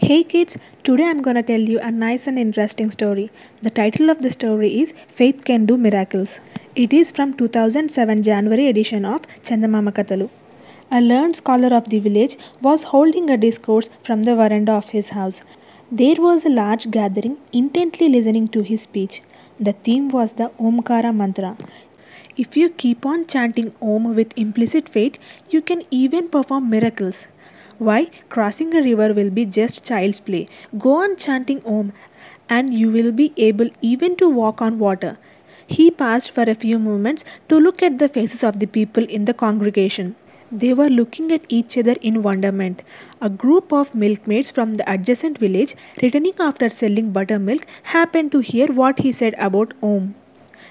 Hey kids, today I'm gonna tell you a nice and interesting story. The title of the story is Faith Can Do Miracles. It is from 2007 January edition of Chandamama Katalu. A learned scholar of the village was holding a discourse from the veranda of his house. There was a large gathering intently listening to his speech. The theme was the Omkara mantra. If you keep on chanting Om with implicit faith, you can even perform miracles. Why? Crossing a river will be just child's play. Go on chanting Om and you will be able even to walk on water. He paused for a few moments to look at the faces of the people in the congregation. They were looking at each other in wonderment. A group of milkmaids from the adjacent village, returning after selling buttermilk, happened to hear what he said about Om.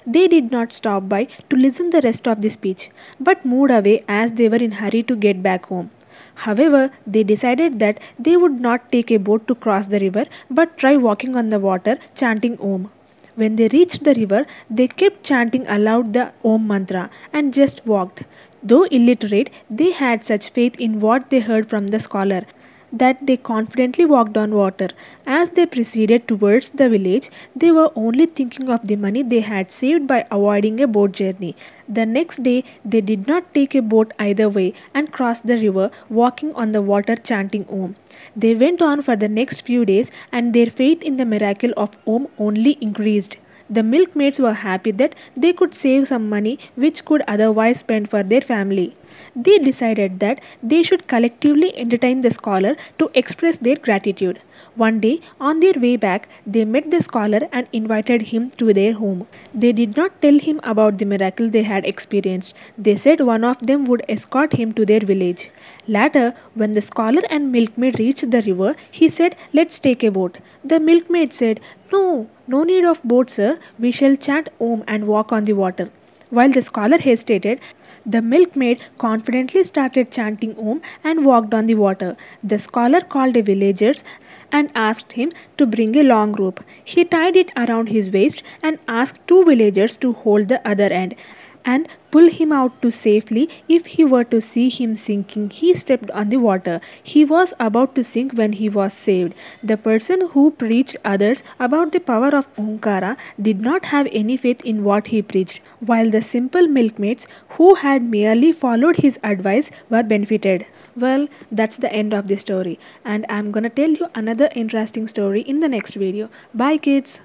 They did not stop by to listen the rest of the speech, but moved away as they were in hurry to get back home. However, they decided that they would not take a boat to cross the river but try walking on the water chanting Om. When they reached the river, they kept chanting aloud the Om mantra and just walked. Though illiterate, they had such faith in what they heard from the scholar that they confidently walked on water. As they proceeded towards the village, they were only thinking of the money they had saved by avoiding a boat journey. The next day, they did not take a boat either way and crossed the river, walking on the water chanting Om. They went on for the next few days, and their faith in the miracle of Om only increased. The milkmaids were happy that they could save some money which could otherwise spend for their family. They decided that they should collectively entertain the scholar to express their gratitude. One day, on their way back, they met the scholar and invited him to their home. They did not tell him about the miracle they had experienced. They said one of them would escort him to their village. Later, when the scholar and milkmaid reached the river, he said, "Let's take a boat." The milkmaid said, No need of boat, sir. We shall chant Om and walk on the water." While the scholar hesitated, the milkmaid confidently started chanting Om and walked on the water. The scholar called the villagers and asked him to bring a long rope. He tied it around his waist and asked two villagers to hold the other end and pull him out to safely if he were to see him sinking. He stepped on the water. He was about to sink when he was saved. The person who preached others about the power of Omkara did not have any faith in what he preached, while the simple milkmaids who had merely followed his advice were benefited. Well, that's the end of the story, and I'm gonna tell you another interesting story in the next video. Bye kids.